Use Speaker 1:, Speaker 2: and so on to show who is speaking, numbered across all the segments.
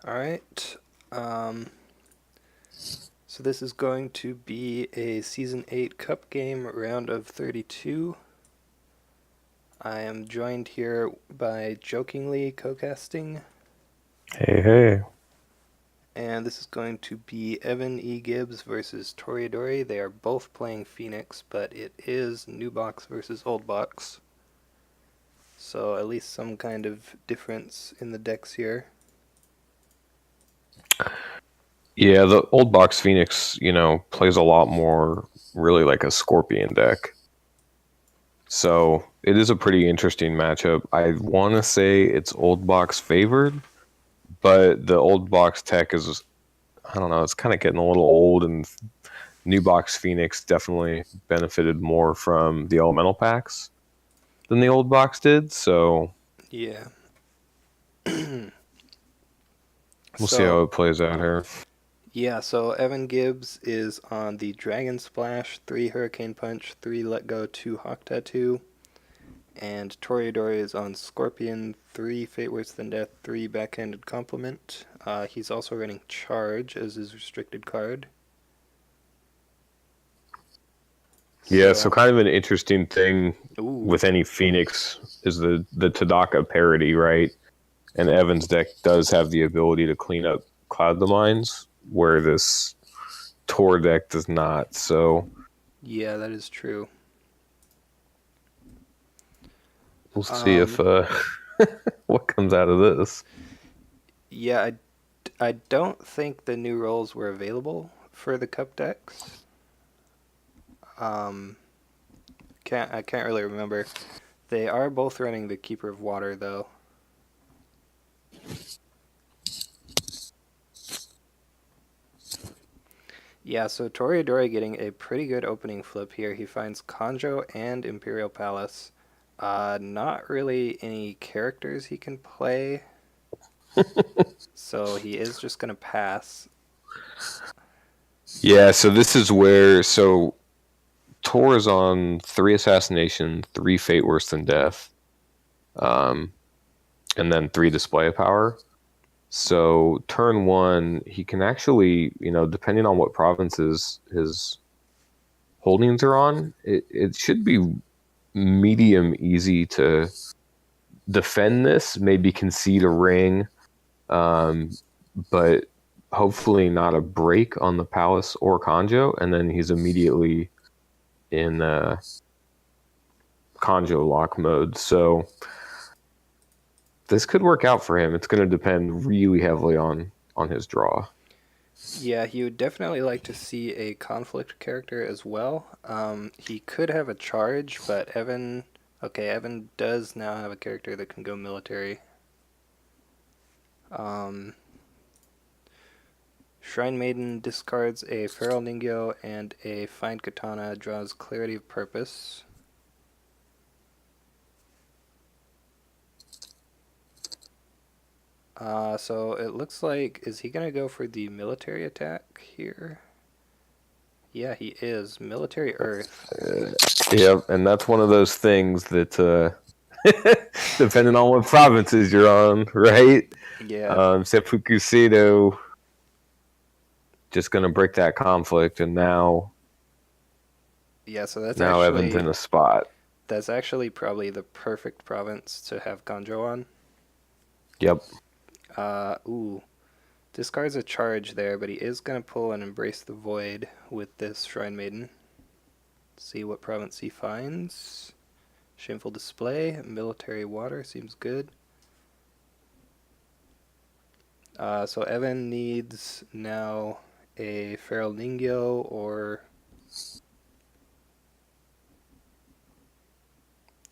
Speaker 1: All right. Um, so this is going to be a Season 8 Cup game, round of 32. I am joined here by Jokingly co-casting,
Speaker 2: Hey, hey.
Speaker 1: and this is going to be evanegibbs versus toreadory. They are both playing Phoenix, but it is new box versus old box. So at least some kind of difference in the decks here.
Speaker 2: Yeah, the old box Phoenix, plays a lot more really like a Scorpion deck. So it is a pretty interesting matchup. I want to say it's old box favored, but the old box tech is, I don't know, it's kind of getting a little old, and new box Phoenix definitely benefited more from the elemental packs than the old box did. So
Speaker 1: Yeah.
Speaker 2: we'll see how
Speaker 1: So
Speaker 2: it plays out here.
Speaker 1: Yeah, so Evan Gibbs is on the Dragon Splash, 3 Hurricane Punch, 3 Let Go, 2 Hawk Tattoo. And Toreador is on Scorpion, 3 Fate Worse Than Death, 3 Backhanded Compliment. He's also running Charge as his restricted card.
Speaker 2: Yeah, so
Speaker 1: So,
Speaker 2: kind of an interesting thing
Speaker 1: ooh,
Speaker 2: with any Phoenix is the Tadaka parity, right? And Evan's deck does have the ability to clean up Cloud the Mines, where this Tor deck does not. So
Speaker 1: yeah, that is true.
Speaker 2: we'll see if
Speaker 1: Um,
Speaker 2: what comes out of this.
Speaker 1: yeah, I don't think the new rolls were available for the Cup decks. Um, I can't really remember. They are both running the Keeper of Water though. Yeah, so Toreador getting a pretty good opening flip here. He finds Conjo and Imperial Palace. Not really any characters he can play, so he is just gonna pass.
Speaker 2: Yeah, so this is where Tor is on 3 Assassination, 3 Fate Worse Than Death, um, and then 3 Display of Power. So turn one, he can actually, depending on what provinces his holdings are on, it should be medium easy to defend this, maybe concede a ring, um, but hopefully not a break on the Palace or Conjo, and then he's immediately in Conjo lock mode. So this could work out for him. It's going to depend really heavily on his draw.
Speaker 1: Yeah, he would definitely like to see a conflict character as well. He could have a charge, but Evan does now have a character that can go military. Um, Shrine Maiden discards a Feral Ningyo and a Find Katana, draws Clarity of Purpose. So it looks like, is he going to go for the military attack here? Yeah, he is. Military Earth.
Speaker 2: Yep, and that's one of those things that, depending on what provinces you're on, right?
Speaker 1: Yeah,
Speaker 2: Seppuku Seto just going to break that conflict, and
Speaker 1: yeah. So
Speaker 2: now Evan's in a spot.
Speaker 1: that's actually probably the perfect province to have Ganjo on.
Speaker 2: Yep.
Speaker 1: Ooh, discards a charge there, but he is gonna pull and embrace the void with this Shrine Maiden. See what province he finds. Shameful Display, Military Water seems good. So Evan needs now a Feral Ningyo or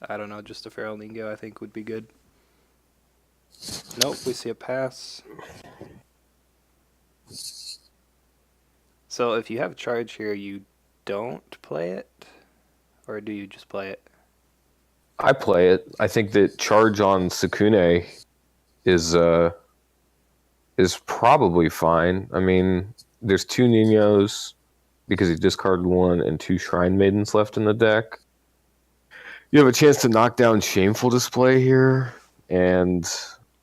Speaker 1: I don't know, just a Feral Ningyo I think would be good. Nope, we see a pass. So if you have a charge here, you don't play it? Or do you just play it?
Speaker 2: I play it. I think that charge on Sukune is is probably fine. I mean, there's 2 Ninos because he discarded one and 2 Shrine Maidens left in the deck. You have a chance to knock down Shameful Display here, and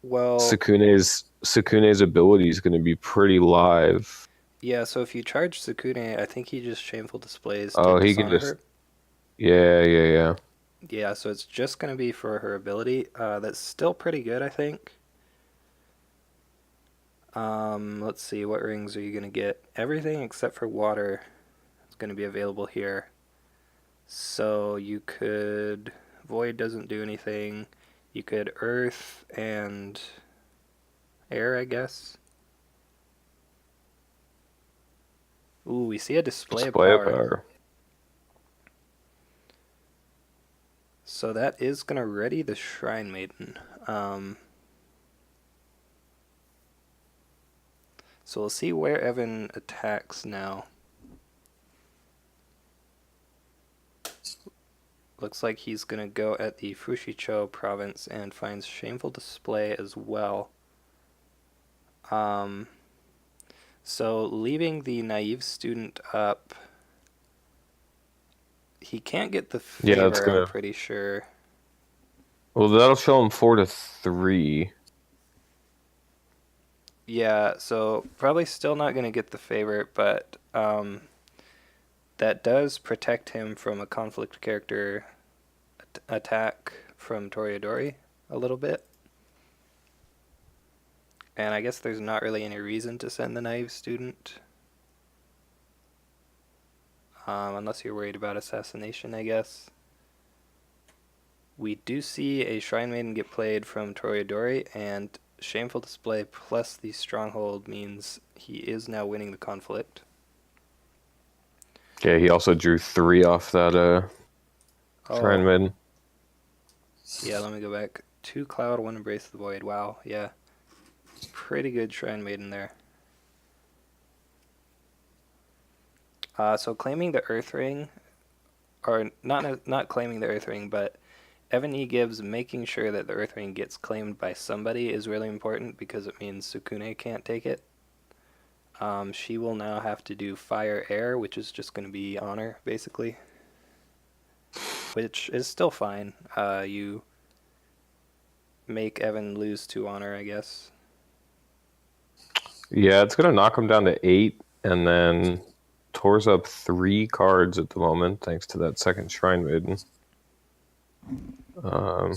Speaker 1: Well,
Speaker 2: Sukune's ability is going to be pretty live.
Speaker 1: yeah, so if you charge Sukune, I think he just Shameful Displays to
Speaker 2: Oh, he can
Speaker 1: dishonor
Speaker 2: just
Speaker 1: her.
Speaker 2: yeah, yeah, yeah.
Speaker 1: Yeah, so it's just going to be for her ability. That's still pretty good, I think. Let's see, what rings are you going to get? Everything except for water is going to be available here. So you could... Void doesn't do anything. You could Earth and Air, I guess. Ooh, we see a display of
Speaker 2: Display of
Speaker 1: power.
Speaker 2: power.
Speaker 1: So that is going to ready the Shrine Maiden. So we'll see where Evan attacks now. Looks like he's going to go at the Fushicho province and finds Shameful Display as well. So leaving the naive student up, he can't get the
Speaker 2: Yeah, that's
Speaker 1: favor, I'm
Speaker 2: gonna.
Speaker 1: pretty sure.
Speaker 2: Well, that'll show him 4-3.
Speaker 1: Yeah, so probably still not going to get the favor, but that does protect him from a conflict character attack from toreadory a little bit. And I guess there's not really any reason to send the naive student. Unless you're worried about assassination, I guess. We do see a Shrine Maiden get played from toreadory, and Shameful Display plus the Stronghold means he is now winning the conflict.
Speaker 2: Yeah, he also drew 3 off that Shrine
Speaker 1: Oh,
Speaker 2: Maiden.
Speaker 1: yeah, let me go back. 2 Cloud, 1 Embrace the Void. Wow, yeah. Pretty good Shrine Maiden there. So claiming the Earth Ring, or not claiming the Earth Ring, but evanegibbs making sure that the Earth Ring gets claimed by somebody is really important because it means Sukune can't take it. She will now have to do Fire Air, which is just going to be honor, basically. Which is still fine. You make Evan lose 2 honor, I guess.
Speaker 2: Yeah, it's gonna knock him down to 8, and then Tor's up 3 cards at the moment, thanks to that second Shrine Maiden.
Speaker 1: Oh,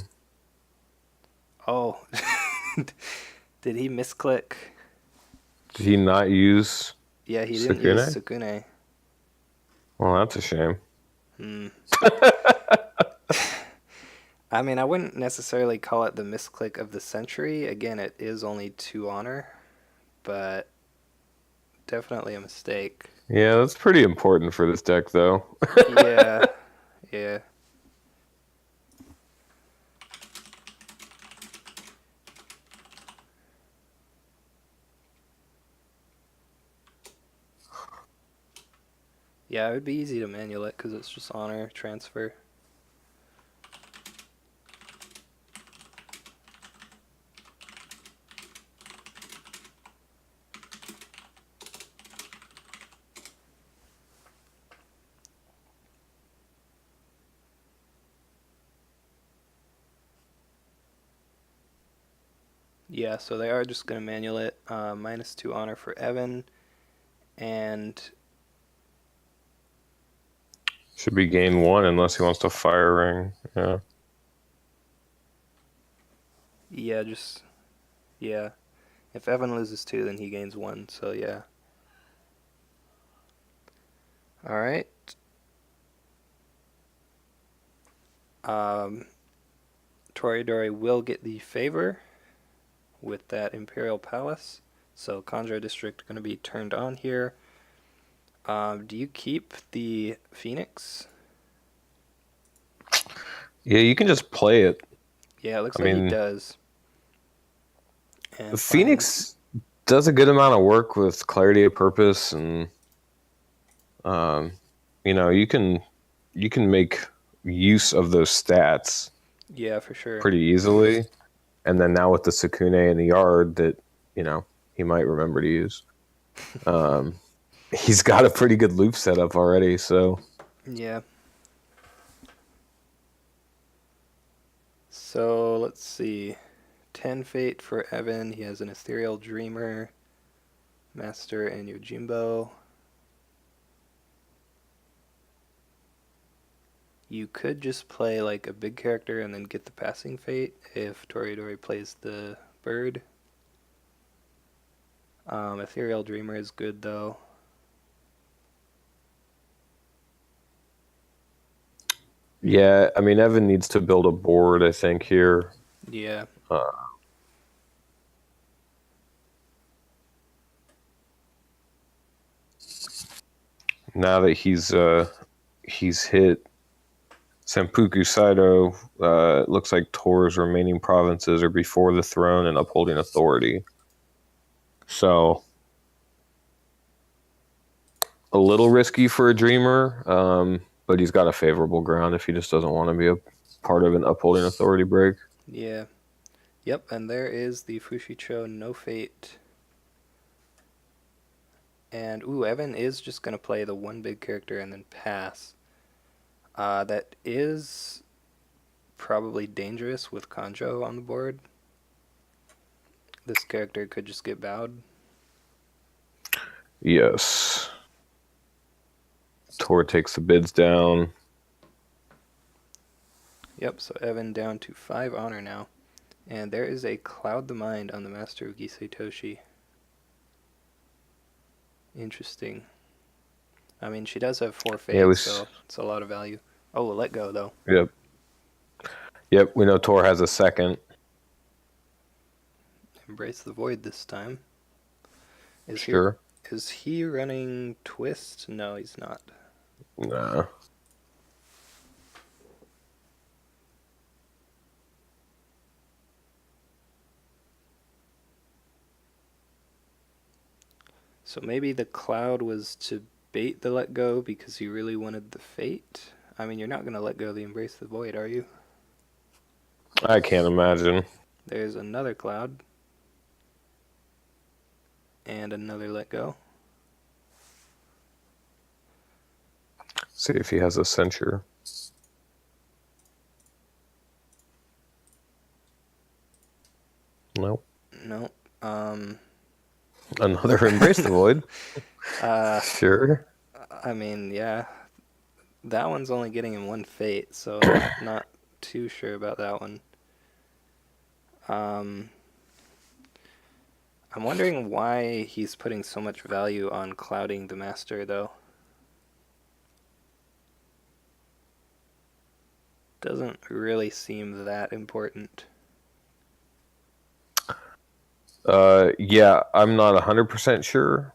Speaker 1: did he misclick?
Speaker 2: Did he not use
Speaker 1: Yeah, he didn't use
Speaker 2: Sukune?
Speaker 1: Sukune.
Speaker 2: Well, that's a shame.
Speaker 1: I mean, I wouldn't necessarily call it the misclick of the century. Again, it is only 2 honor, but definitely a mistake.
Speaker 2: Yeah, that's pretty important for this deck, though.
Speaker 1: Yeah, yeah. Yeah, it would be easy to manual it because it's just honor transfer. Yeah, so they are just going to manual it. -2 honor for Evan. And
Speaker 2: Should be gain 1 unless he wants to Fire Ring. Yeah.
Speaker 1: yeah, yeah. If Evan loses 2, then he gains 1, so yeah. Alright. Toreador will get the favor with that Imperial Palace. So Conjure District going to be turned on here. Do you keep the Phoenix?
Speaker 2: Yeah, you can just play it.
Speaker 1: Yeah, it looks
Speaker 2: I
Speaker 1: like he
Speaker 2: mean,
Speaker 1: does. And
Speaker 2: the Phoenix does a good amount of work with Clarity of Purpose, and you can make use of those stats
Speaker 1: yeah, for sure.
Speaker 2: pretty easily. And then now with the Sukune in the yard that he might remember to use, he's got a pretty good loop set up already. So
Speaker 1: Yeah. So let's see. 10 fate for Evan. He has an Ethereal Dreamer, Master, and Yojimbo. You could just play like a big character and then get the passing fate if Toreador plays the bird. Ethereal Dreamer is good though.
Speaker 2: Yeah, I mean, Evan needs to build a board, I think, here.
Speaker 1: Yeah.
Speaker 2: Now that he's hit Senpuku Saito, it looks like Tor's remaining provinces are before the throne and upholding authority. So, a little risky for a dreamer, but he's got a favorable ground if he just doesn't want to be a part of an upholding authority break.
Speaker 1: Yeah. Yep, and there is the Fushicho No Fate. And, Evan is just going to play the one big character and then pass. That is probably dangerous with Kanjo on the board. This character could just get bowed.
Speaker 2: Yes. Tor takes the bids down.
Speaker 1: Yep, so Evan down to 5 honor now. And there is a Cloud the Mind on the Master of Gisei Toshi. Interesting. I mean, she does have 4 fates, so it's a lot of value. Oh, we'll let go, though.
Speaker 2: Yep. Yep, we know Tor has a second.
Speaker 1: Embrace the Void this time. Is he running Twist? No, he's not.
Speaker 2: Nah.
Speaker 1: So maybe the Cloud was to bait the let go because he really wanted the fate? I mean, you're not going to let go the Embrace the Void, are you?
Speaker 2: I can't imagine.
Speaker 1: There's another Cloud. And another let go.
Speaker 2: See if he has a censure. Nope.
Speaker 1: Nope.
Speaker 2: Another Embrace the Void. Sure.
Speaker 1: I mean, yeah. That one's only getting him 1 fate, so not too sure about that one. I'm wondering why he's putting so much value on clouding the Master, though. Doesn't really seem that important.
Speaker 2: Yeah, I'm not 100% sure.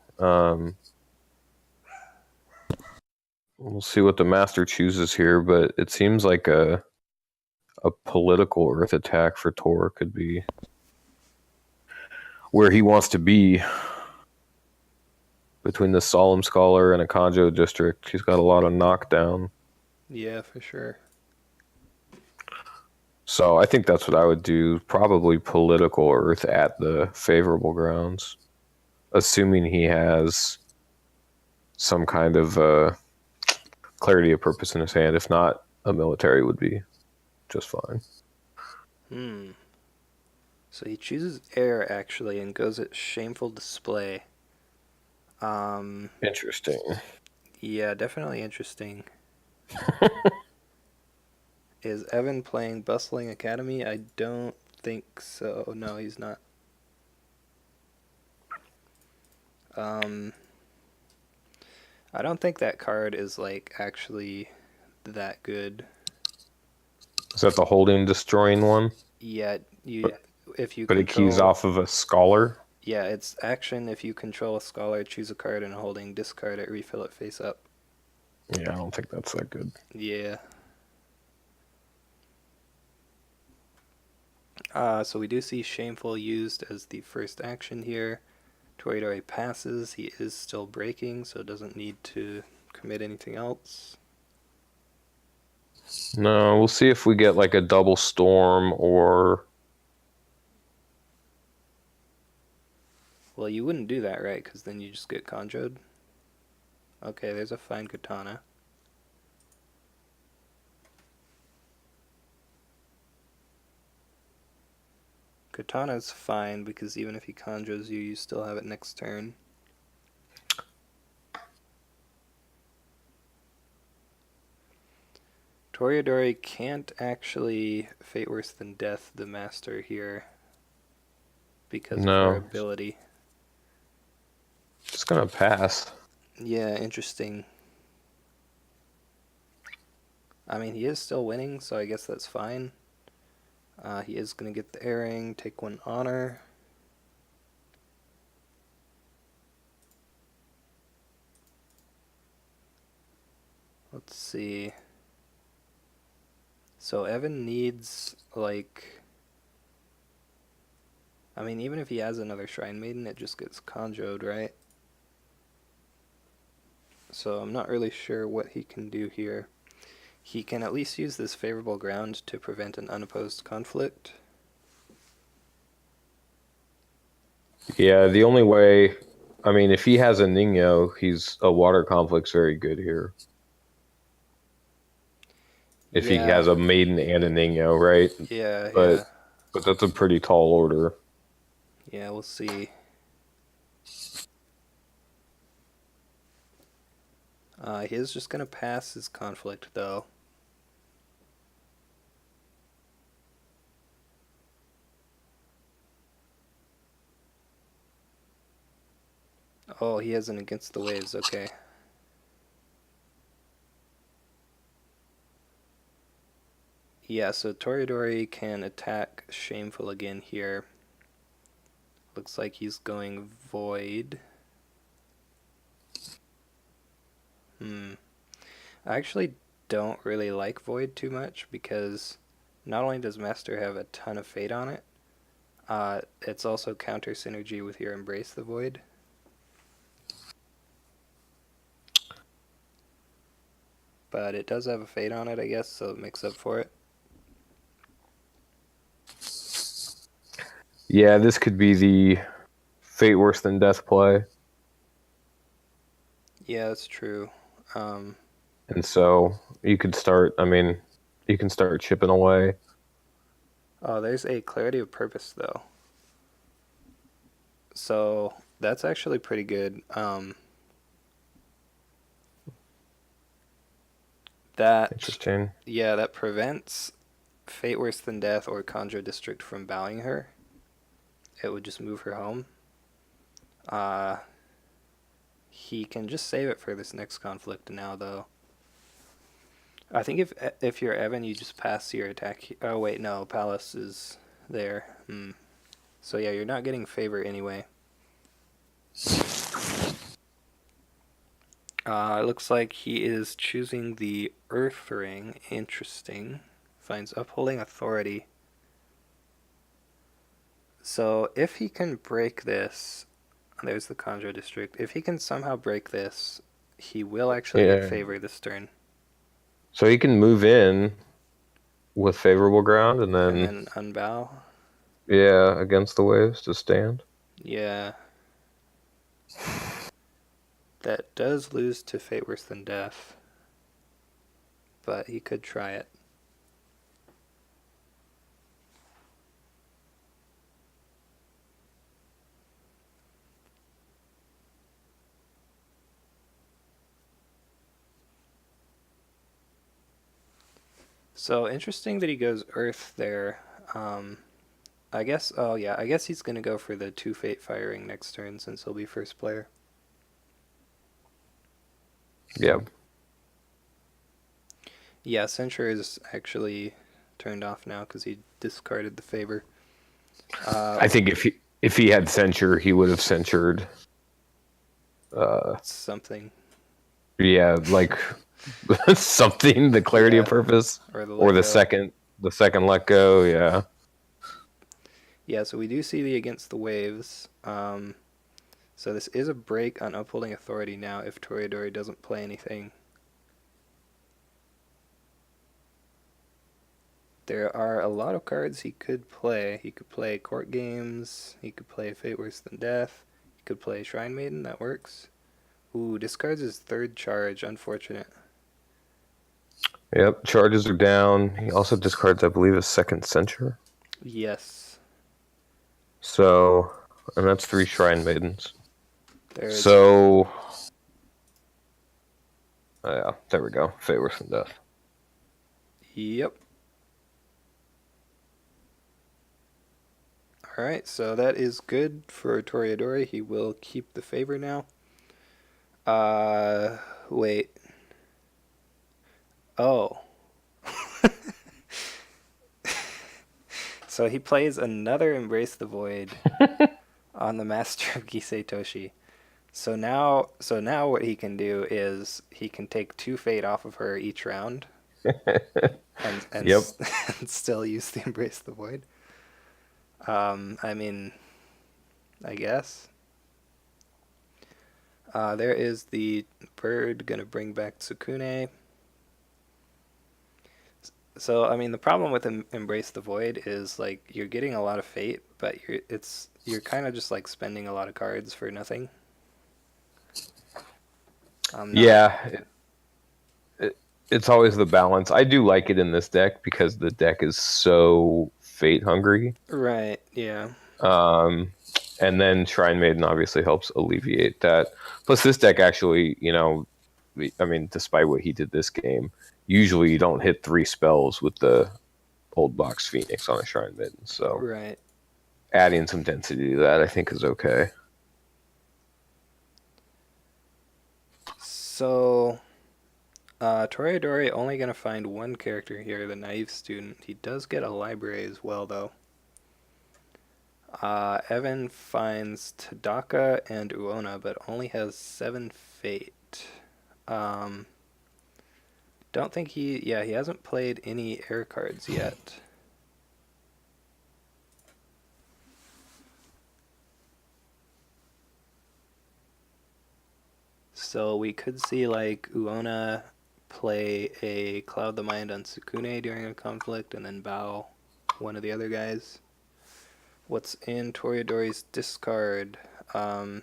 Speaker 2: We'll see what the Master chooses here, but it seems like a political Earth attack for Tor could be where he wants to be. Between the Solemn Scholar and a Kanjo district, he's got a lot of knockdown.
Speaker 1: Yeah, for sure.
Speaker 2: So I think that's what I would do. Probably political Earth at the favorable grounds, assuming he has some kind of clarity of purpose in his hand. If not, a military would be just fine.
Speaker 1: So he chooses air, actually, and goes at Shameful Display.
Speaker 2: Interesting.
Speaker 1: Yeah, definitely interesting. Is Evan playing Bustling Academy? I don't think so. No, he's not. I don't think that card is, like, actually that good.
Speaker 2: Is that the holding destroying one?
Speaker 1: Yeah, if you
Speaker 2: but it keys off of a scholar?
Speaker 1: Yeah, it's action. If you control a scholar, choose a card and a holding, discard it, refill it face up.
Speaker 2: Yeah, I don't think that's that good.
Speaker 1: Yeah. So we do see Shameful used as the first action here. Toreador passes. He is still breaking, so doesn't need to commit anything else.
Speaker 2: No, we'll see if we get like a double storm or...
Speaker 1: Well, you wouldn't do that, right? Because then you just get conjoed. Okay, there's a fine katana. Katana's fine because even if he conjures you, you still have it next turn. Toreador can't actually Fate Worse Than Death the Master here because of her
Speaker 2: No,
Speaker 1: ability.
Speaker 2: just gonna pass.
Speaker 1: Yeah, interesting. I mean, he is still winning, so I guess that's fine. He is going to get the airing, take 1 honor. Let's see. So Evan needs, like... I mean, even if he has another Shrine Maiden, it just gets conjoed, right? So I'm not really sure what he can do here. He can at least use this favorable ground to prevent an unopposed conflict.
Speaker 2: Yeah, the only way, I mean, if he has a Nino, he's a water conflict's very good here. If he
Speaker 1: Yeah,
Speaker 2: has a Maiden and a Nino, right?
Speaker 1: yeah,
Speaker 2: But
Speaker 1: yeah.
Speaker 2: but that's a pretty tall order.
Speaker 1: Yeah, we'll see. He is just going to pass his conflict, though. Oh, he has an Against the Waves, okay. Yeah, so Toreador can attack Shameful again here. Looks like he's going Void. I actually don't really like Void too much because not only does Master have a ton of fate on it, it's also counter synergy with your Embrace the Void. But it does have a fate on it, I guess, so it makes up for it.
Speaker 2: Yeah, this could be the Fate Worse Than Death play.
Speaker 1: Yeah, that's true.
Speaker 2: And so you could start, I mean, you can start chipping away.
Speaker 1: Oh, there's a Clarity of Purpose, though. So that's actually pretty good. That,
Speaker 2: Interesting.
Speaker 1: yeah, that prevents Fate Worse Than Death or Conjure District from bowing her. It would just move her home. He can just save it for this next conflict now, though. I think if you're Evan, you just pass your attack. Oh wait, no, Palace is there. So yeah, you're not getting favor anyway. It looks like he is choosing the Earth Ring. Interesting. Finds Upholding Authority. So if he can break this, there's the Conjure District. If he can somehow break this, he will actually get
Speaker 2: Yeah.
Speaker 1: favor this turn.
Speaker 2: So he can move in with favorable ground and
Speaker 1: And
Speaker 2: then,
Speaker 1: then unbow.
Speaker 2: yeah, against the waves to stand.
Speaker 1: Yeah. That does lose to Fate Worse Than Death. But he could try it. So interesting that he goes Earth there. I guess, oh yeah, I guess he's going to go for the 2 Fate Firing next turn since he'll be first player.
Speaker 2: Yeah.
Speaker 1: Yeah, Censure is actually turned off now because he discarded the favor.
Speaker 2: I think if he had censure, he would have censured.
Speaker 1: Something.
Speaker 2: Yeah, like something, the clarity
Speaker 1: Yeah,
Speaker 2: of purpose,
Speaker 1: or the
Speaker 2: or
Speaker 1: let go.
Speaker 2: the second let go. Yeah.
Speaker 1: Yeah, so we do see the Against the Waves. So this is a break on Upholding Authority now if Toreador doesn't play anything. There are a lot of cards he could play. He could play Court Games. He could play Fate Worse Than Death. He could play Shrine Maiden. That works. Ooh, discards his 3rd charge. Unfortunate.
Speaker 2: Yep. Charges are down. He also discards, I believe, his second censure.
Speaker 1: Yes.
Speaker 2: So, and that's 3 Shrine Maidens.
Speaker 1: There's
Speaker 2: So, yeah, there we go. Fate Worse Than Death.
Speaker 1: Yep. Alright, so that is good for Toreadori. He will keep the favor now. Wait. Oh. So he plays another Embrace the Void on the Master of Gisei Toshi. So now what he can do is he can take 2 fate off of her each round and
Speaker 2: Yep.
Speaker 1: and still use the Embrace the Void. I mean, I guess. There is the bird gonna bring back Tsukune. So I mean, the problem with Embrace the Void is like you're getting a lot of fate, but you're kind of just like spending a lot of cards for nothing.
Speaker 2: Yeah, it's always the balance. I do like it in this deck because the deck is so fate hungry.
Speaker 1: Right. Yeah.
Speaker 2: And then Shrine Maiden obviously helps alleviate that. Plus, this deck actually, I mean, despite what he did this game, usually you don't hit 3 spells with the old box Phoenix on a Shrine Maiden. So
Speaker 1: Right.
Speaker 2: adding some density to that, I think, is okay.
Speaker 1: So, Toreadori only gonna find one character here, the Naive Student. He does get a library as well, though. Evan finds Tadaka and Uona, but only has 7 fate. Um, don't think he hasn't played any air cards yet. So we could see like Uona play a Cloud the Mind on Sukune during a conflict and then bow one of the other guys. What's in Toreadori's discard? Assuming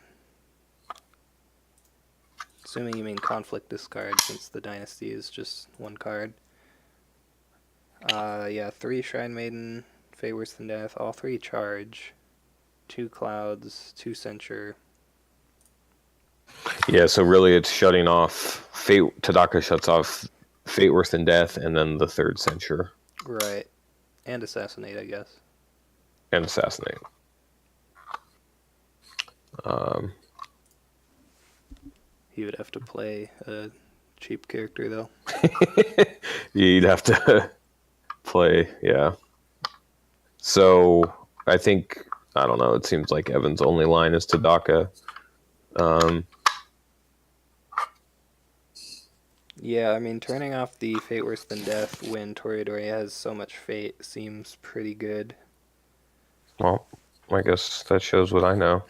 Speaker 1: you mean conflict discard, since the dynasty is just 1 card. Yeah, 3 Shrine Maiden, Fate Worse Than Death, all 3 charge. 2 Clouds, 2 Censure.
Speaker 2: Yeah, so really it's shutting off Fate. Tadaka shuts off Fate Worse Than Death and then the 3rd Censure.
Speaker 1: Right. And Assassinate, I guess.
Speaker 2: And Assassinate.
Speaker 1: He would have to play a cheap character, though.
Speaker 2: You'd have to play, yeah. So I think, I don't know, it seems like Evan's only line is Tadaka.
Speaker 1: Yeah, I mean, turning off the Fate Worse Than Death when Toreadori has so much fate seems pretty good.
Speaker 2: Well, I guess that shows what I know.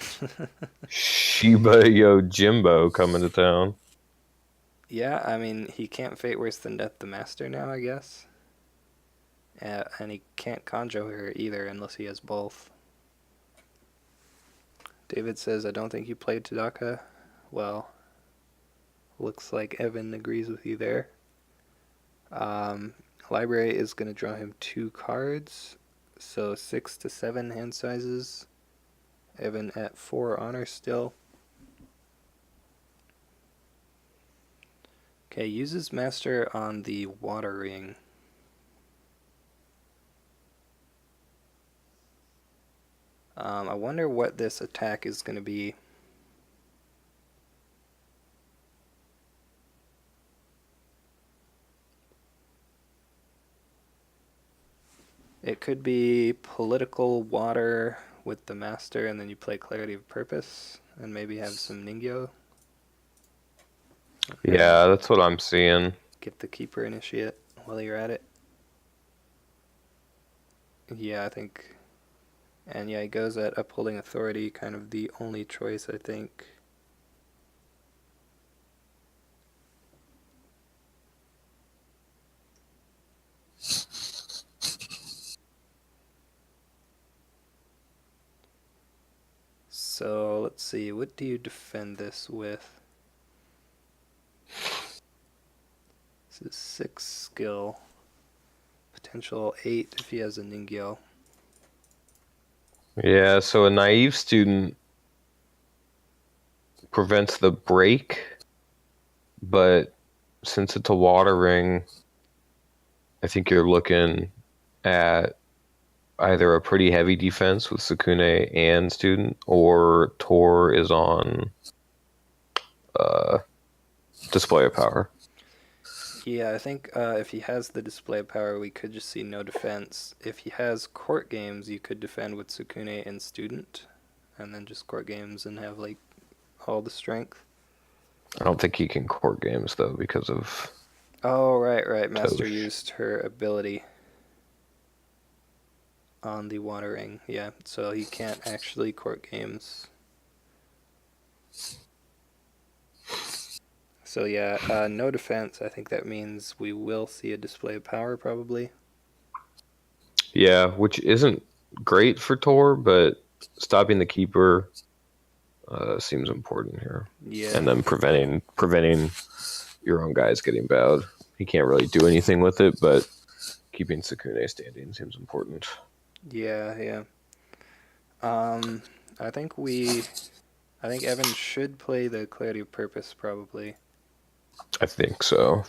Speaker 2: Shiba Yojimbo coming to town.
Speaker 1: Yeah, I mean, he can't Fate Worse Than Death the Master now, I guess. And he can't Conjo her either unless he has both. David says, I don't think you played Tadaka. Well, looks like Evan agrees with you there. Library is going to draw him 2 cards. So 6 to 7 hand sizes. Evan at 4 honor still. Okay, uses Master on the Water Ring. I wonder what this attack is going to be. It could be political water with the Master, and then you play Clarity of Purpose, and maybe have some Ningyo.
Speaker 2: Yeah, that's what I'm seeing.
Speaker 1: Get the Keeper Initiate while you're at it. Yeah, I think. And yeah, he goes at Upholding Authority, kind of the only choice, I think. So let's see, what do you defend this with? This is 6 skill. Potential 8 if he has a Ningyo.
Speaker 2: Yeah, so a naive student prevents the break, but since it's a water ring, I think you're looking at either a pretty heavy defense with Sukune and student, or Tor is on uh, display of power.
Speaker 1: Yeah, I think if he has the display power, we could just see no defense. If he has court games, you could defend with Sukune and student, and then just court games and have like all the strength.
Speaker 2: I don't think he can court games though because of
Speaker 1: Oh, right, right. Master
Speaker 2: Tosh.
Speaker 1: used her ability on the water ring. Yeah, so he can't actually court games. So yeah, no defense. I think that means we will see a display of power probably.
Speaker 2: Yeah, which isn't great for Tor, but stopping the keeper seems important here,
Speaker 1: Yeah,
Speaker 2: and then preventing your own guys getting bowed. He can't really do anything with it, but keeping Sukune standing seems important.
Speaker 1: yeah, yeah. Um, I think we, I think Evan should play the Clarity of Purpose probably.
Speaker 2: I think so.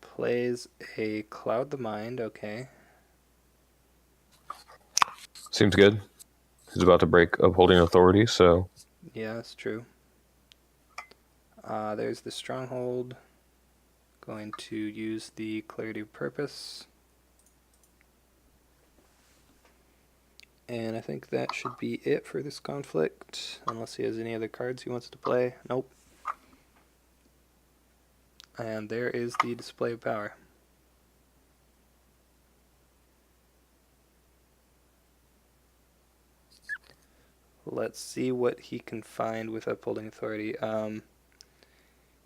Speaker 1: Plays a Cloud the Mind. Okay.
Speaker 2: Seems good. He's about to break upholding authority, so
Speaker 1: Yeah, that's true. There's the Stronghold. Going to use the Clarity of Purpose. And I think that should be it for this conflict, unless he has any other cards he wants to play. Nope. And there is the display of power. Let's see what he can find with upholding authority.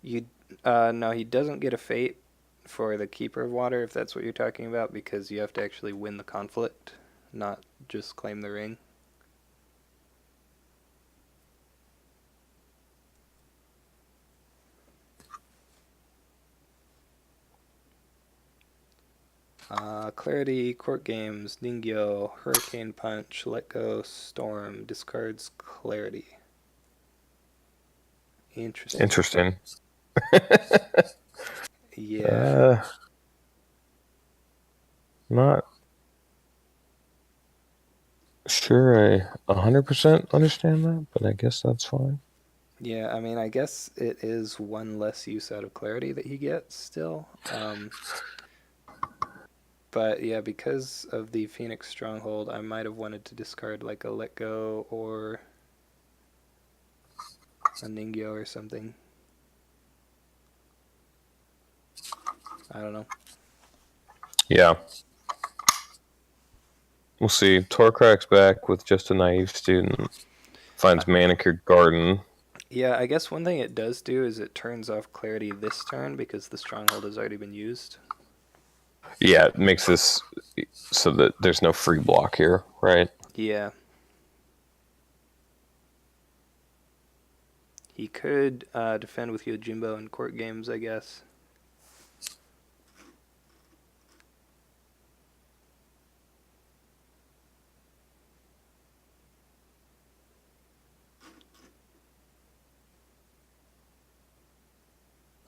Speaker 1: You, no, he doesn't get a fate for the Keeper of Water, if that's what you're talking about, because you have to actually win the conflict, not just claim the ring. Clarity, Court Games, Ningyo, Hurricane Punch, Let Go, Storm, discards Clarity. Interesting.
Speaker 2: interesting.
Speaker 1: Yeah.
Speaker 2: Uh, not sure I 100% understand that, but I guess that's fine.
Speaker 1: Yeah, I mean, I guess it is one less use out of Clarity that he gets still. But yeah, because of the Phoenix Stronghold, I might have wanted to discard like a Let Go or a Ningyo or something. I don't know.
Speaker 2: Yeah. We'll see. Torcrack's back with just a naive student. Finds Manicured Garden.
Speaker 1: Yeah, I guess one thing it does do is it turns off Clarity this turn because the Stronghold has already been used.
Speaker 2: Yeah, it makes this so that there's no free block here, right?
Speaker 1: Yeah. He could defend with Yojimbo in court games, I guess.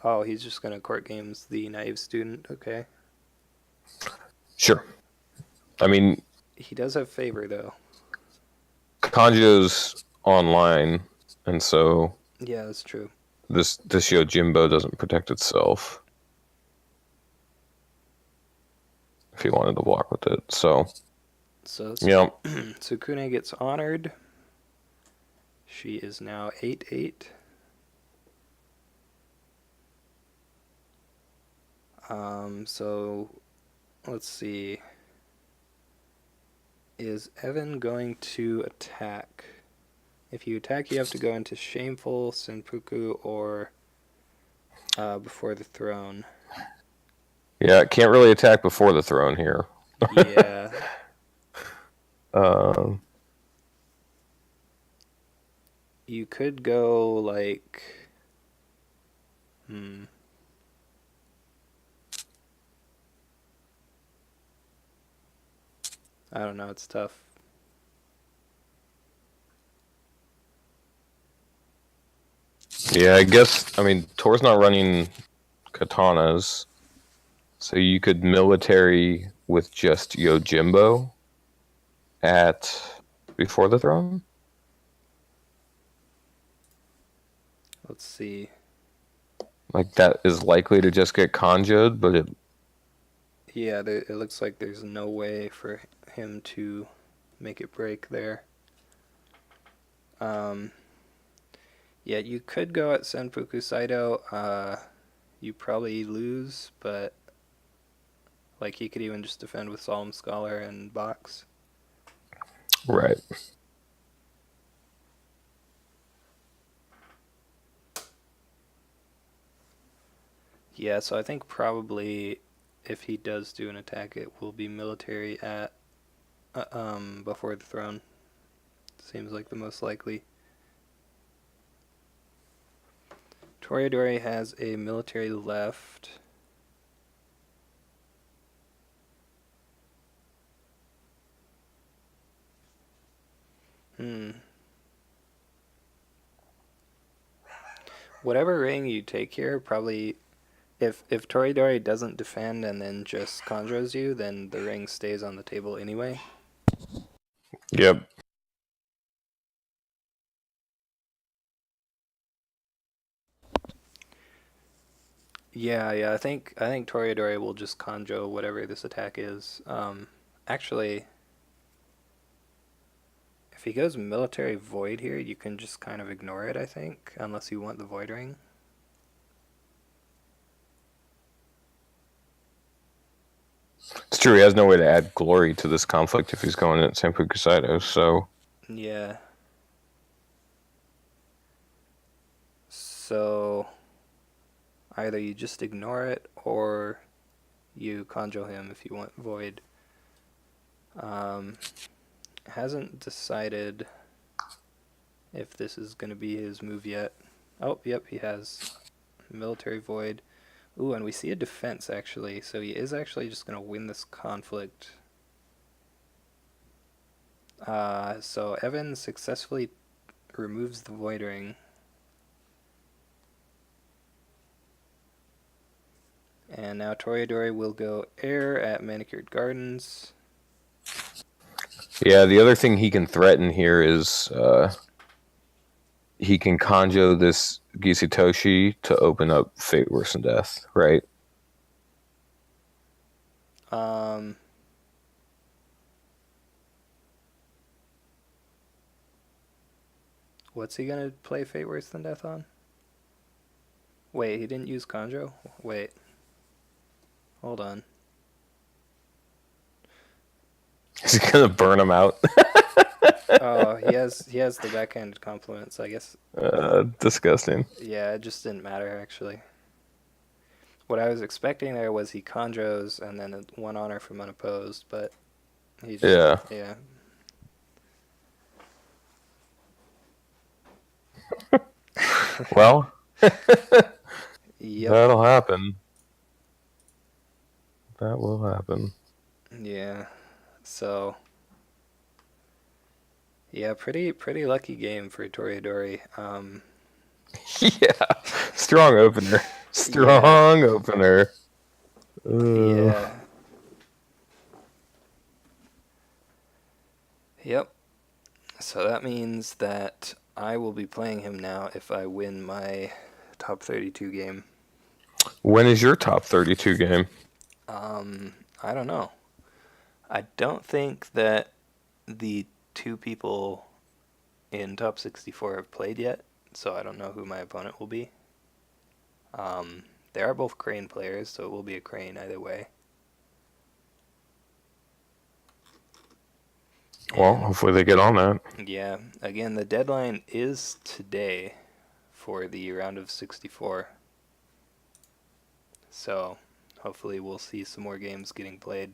Speaker 1: Oh, he's just going to court games the naive student. Okay.
Speaker 2: Sure. I mean,
Speaker 1: He does have favor, though.
Speaker 2: Kanjo's online, and so
Speaker 1: Yeah, that's true.
Speaker 2: this Yojimbo doesn't protect itself if he wanted to block with it. So,
Speaker 1: So
Speaker 2: yeah.
Speaker 1: Sukune gets honored. She is now 8-8. So let's see. Is Evan going to attack? If you attack, you have to go into Shameful, Senpuku, or Before the Throne.
Speaker 2: Yeah, it can't really attack before the throne here.
Speaker 1: Yeah.
Speaker 2: Um,
Speaker 1: You could go like. Hmm. I don't know. It's tough.
Speaker 2: Yeah, I guess. I mean, Tor's not running katanas, so you could military with just Yojimbo at before the throne.
Speaker 1: Let's see.
Speaker 2: Like that is likely to just get conjured, but
Speaker 1: Yeah, it looks like there's no way for him to make it break there. Um, yeah, you could go at Senpuku Saito. You probably lose, but like he could even just defend with Solemn Scholar and box.
Speaker 2: right.
Speaker 1: Yeah, so I think probably if he does do an attack, it will be military at before the throne. Seems like the most likely. Toreador has a military left. Hmm. Whatever ring you take here, probably if Toreador doesn't defend and then just conjures you, then the ring stays on the table anyway.
Speaker 2: Yep.
Speaker 1: Yeah. I think Toreador will just conjure whatever this attack is. Actually, if he goes military void here, you can just kind of ignore it. I think, unless you want the void ring.
Speaker 2: It's true. He has no way to add glory to this conflict if he's going at Senpuku Saito. So
Speaker 1: Yeah. So either you just ignore it or you conjure him if you want void. Hasn't decided if this is going to be his move yet. Oh, yep, he has military void. Ooh, and we see a defense actually, so he is actually just going to win this conflict. So Evan successfully removes the void ring. And now Toreador will go air at Manicured Gardens.
Speaker 2: yeah, the other thing he can threaten here is he can conjure this Gisitoshi to open up Fate Worse than Death, right?
Speaker 1: Um, what's he gonna play Fate Worse Than Death on? Wait, he didn't use Conjo? Wait. Hold on.
Speaker 2: Is he gonna burn him out?
Speaker 1: Oh, he has the backhanded compliments, I guess.
Speaker 2: Disgusting.
Speaker 1: Yeah, it just didn't matter actually. What I was expecting there was he conjos and then one honor from unopposed, but he just
Speaker 2: Yeah.
Speaker 1: yeah.
Speaker 2: Well,
Speaker 1: Yep.
Speaker 2: that'll happen. That will happen.
Speaker 1: Yeah. So yeah, pretty lucky game for Toreador.
Speaker 2: Yeah. Strong opener.
Speaker 1: Yeah.
Speaker 2: Strong opener.
Speaker 1: Yeah. Yep. So that means that I will be playing him now if I win my top 32 game.
Speaker 2: When is your top 32 game?
Speaker 1: I don't know. I don't think that the two people in top 64 have played yet, so I don't know who my opponent will be. They are both Crane players, so it will be a Crane either way.
Speaker 2: Well,
Speaker 1: And
Speaker 2: hopefully they get on that.
Speaker 1: yeah, again, the deadline is today for the round of 64. So hopefully we'll see some more games getting played.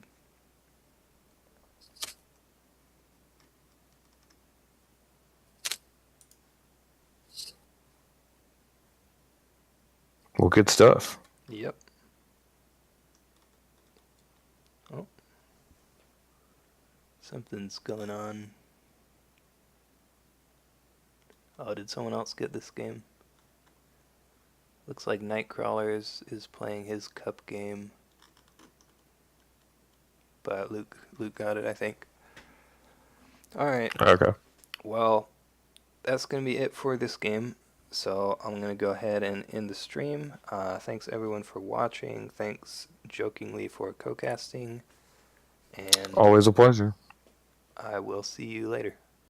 Speaker 2: Well, good stuff.
Speaker 1: Yep. Oh. Something's going on. Oh, did someone else get this game? Looks like Nightcrawler is playing his cup game. But Luke got it, I think. Alright,
Speaker 2: Okay.
Speaker 1: well, that's going to be it for this game. So I'm going to go ahead and end the stream. Thanks everyone for watching. Thanks Jokingly for co-casting. And
Speaker 2: Always a pleasure.
Speaker 1: I will see you later.